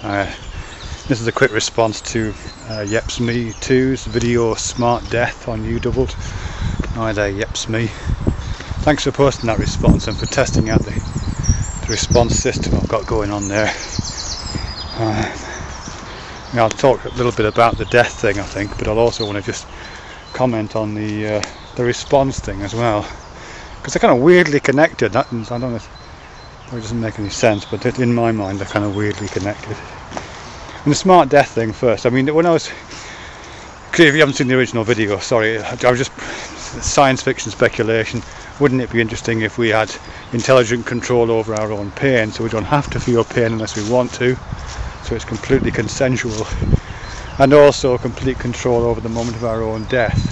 This is a quick response to YepsMe2's video Smart Death on UDoubled. Hi there, YepsMe. Thanks for posting that response and for testing out the response system I've got going on there. I'll talk a little bit about the death thing, I think, but I'll also want to just comment on the response thing as well, because they're kind of weirdly connected. I don't know if it doesn't make any sense, but in my mind they're kind of weirdly connected. And the smart death thing first. I mean, when I was, if you haven't seen the original video, sorry, I was just science fiction speculation. Wouldn't it be interesting if we had intelligent control over our own pain, so we don't have to feel pain unless we want to, so it's completely consensual, and also complete control over the moment of our own death,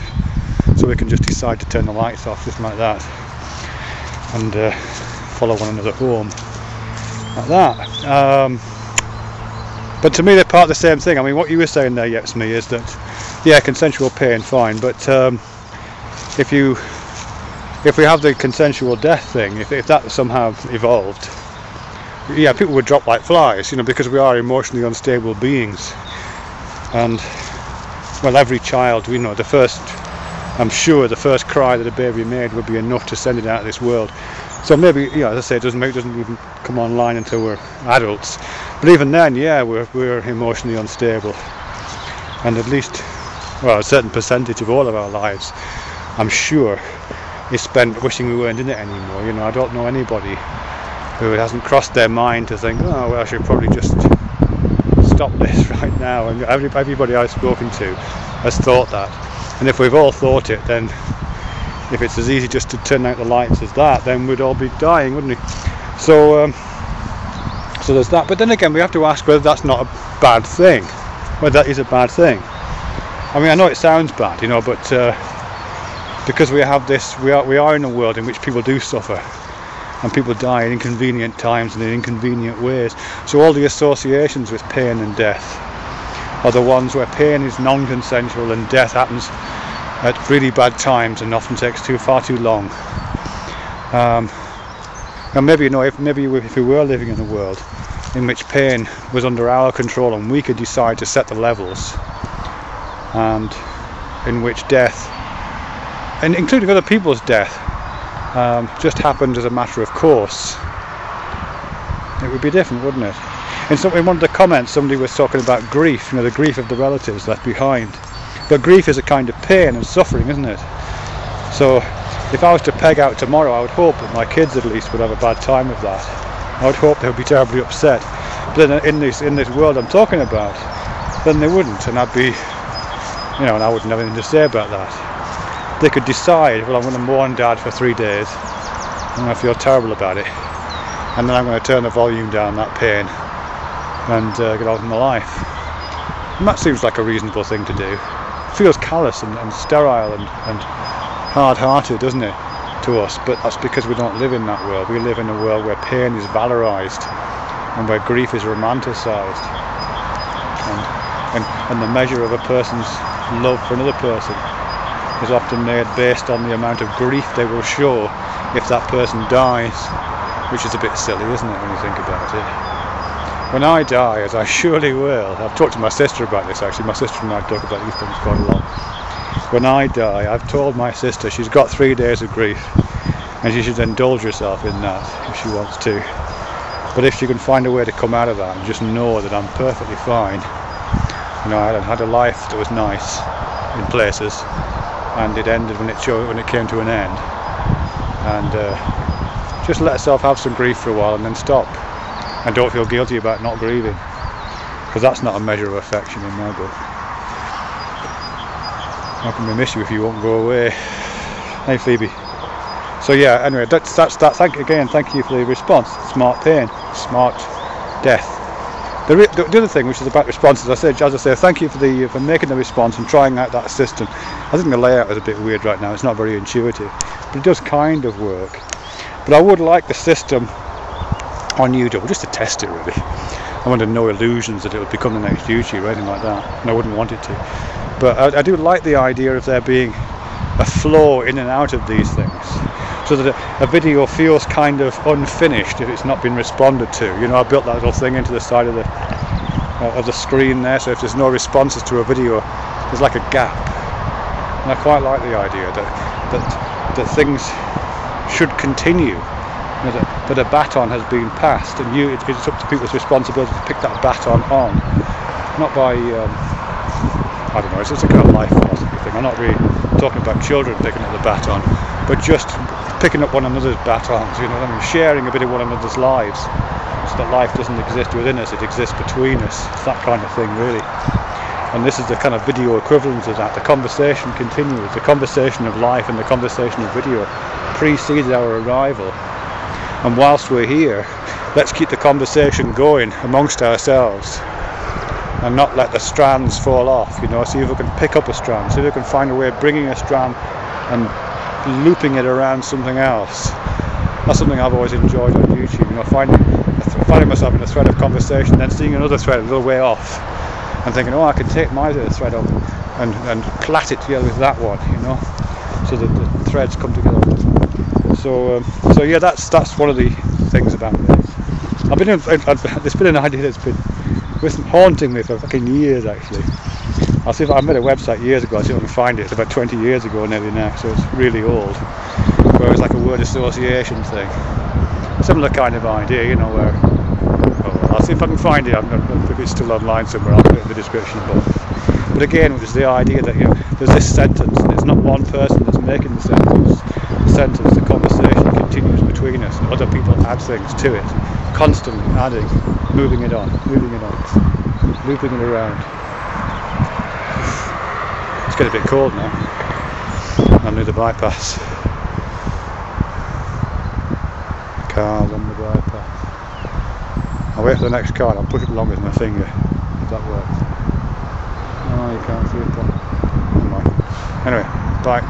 so we can just decide to turn the lights off just like that and follow one another home like that. But to me they're part of the same thing. I mean, what you were saying there, YepsMe, is that yeah, consensual pain, fine, but if we have the consensual death thing, if that somehow evolved, yeah, people would drop like flies, you know, because we are emotionally unstable beings. And well, every child, you know, I'm sure the first cry that a baby made would be enough to send it out of this world. So maybe, you know, as I say, it doesn't even come online until we're adults. But even then, yeah, we're emotionally unstable, and at least, well, a certain percentage of all of our lives, I'm sure, is spent wishing we weren't in it anymore. You know, I don't know anybody who it hasn't crossed their mind to think, oh, well, I should probably just stop this right now. And everybody I've spoken to has thought that. And if we've all thought it, then if it's as easy just to turn out the lights as that, then we'd all be dying, wouldn't we? So there's that. But then again, we have to ask whether that's not a bad thing, whether that is a bad thing. I mean, I know it sounds bad, you know, but because we have this, we are in a world in which people do suffer, and people die in inconvenient times and in inconvenient ways. So all the associations with pain and death are the ones where pain is non-consensual and death happens at really bad times and often takes far too long. And maybe, you know, if we were living in a world in which pain was under our control and we could decide to set the levels, and in which death, and including other people's death, just happened as a matter of course, it would be different, wouldn't it? In one of the comments, somebody was talking about grief, you know, the grief of the relatives left behind. But grief is a kind of pain and suffering, isn't it? So if I was to peg out tomorrow, I would hope that my kids at least would have a bad time with that. I would hope they would be terribly upset. But then in this world I'm talking about, then they wouldn't, and I'd be, you know, and I wouldn't have anything to say about that. They could decide, well, I'm going to mourn Dad for 3 days, I'm going to feel terrible about it, and then I'm going to turn the volume down that pain and get on with my life. And that seems like a reasonable thing to do. It feels callous and sterile and hard-hearted, doesn't it, to us? But that's because we don't live in that world. We live in a world where pain is valorized and where grief is romanticized, and the measure of a person's love for another person is often made based on the amount of grief they will show if that person dies, which is a bit silly, isn't it, when you think about it? When I die, as I surely will, I've talked to my sister about this actually, my sister and I talk about these things quite a lot. When I die, I've told my sister she's got 3 days of grief and she should indulge herself in that if she wants to. But if she can find a way to come out of that and just know that I'm perfectly fine, you know, I had a life that was nice in places, and it ended when it came to an end, and just let herself have some grief for a while and then stop. And don't feel guilty about not grieving, because that's not a measure of affection in my book. How can we miss you if you won't go away? Hey Phoebe. So yeah, anyway, that's that. Thank you for the response. Smart pain, smart death. The other thing, which is about responses, as I say, thank you for making the response and trying out that system. I think the layout is a bit weird right now. It's not very intuitive, but it does kind of work. But I would like the system on UDoubled, just to test it really. I want no illusions that it would become the next YouTube or anything like that, and I wouldn't want it to. But I do like the idea of there being a flow in and out of these things, so that a video feels kind of unfinished if it's not been responded to. You know, I built that little thing into the side of of the screen there, so if there's no responses to a video, there's like a gap. And I quite like the idea that things should continue, that a baton has been passed, and it's up to people's responsibility to pick that baton on, not by I don't know, it's a kind of life philosophy thing. I'm not really talking about children picking up the baton, but just picking up one another's batons, you know what I mean, sharing a bit of one another's lives, so that life doesn't exist within us, it exists between us. It's that kind of thing, really. And this is the kind of video equivalent of that. The conversation continues, the conversation of life and the conversation of video preceded our arrival. And whilst we're here, let's keep the conversation going amongst ourselves and not let the strands fall off, you know. See if we can pick up a strand, see if we can find a way of bringing a strand and looping it around something else. That's something I've always enjoyed on YouTube, you know, finding myself in a thread of conversation, then seeing another thread a little way off, and thinking, oh, I can take my thread up and plait it together with that one, you know, so that the threads come together. So yeah, that's one of the things about this. It's been an idea that's been haunting me for fucking years, actually. I'll see if I made a website years ago. I'll see if I can find it. It's about 20 years ago nearly now, so it's really old. Where it's like a word association thing, similar kind of idea, you know. Where I'll see if I can find it. Maybe it's still online somewhere. I'll put it in the description above. But again, it was the idea that, you know, there's this sentence, and it's not one person that's making the sentence. The conversation continues between us, and other people add things to it, constantly adding, moving it on, looping it around. It's getting a bit cold now. I'm near the bypass. Cars on the bypass. I'll wait for the next car and I'll push it along with my finger, if that works. Oh, you can't see it. Never mind. Anyway, bye.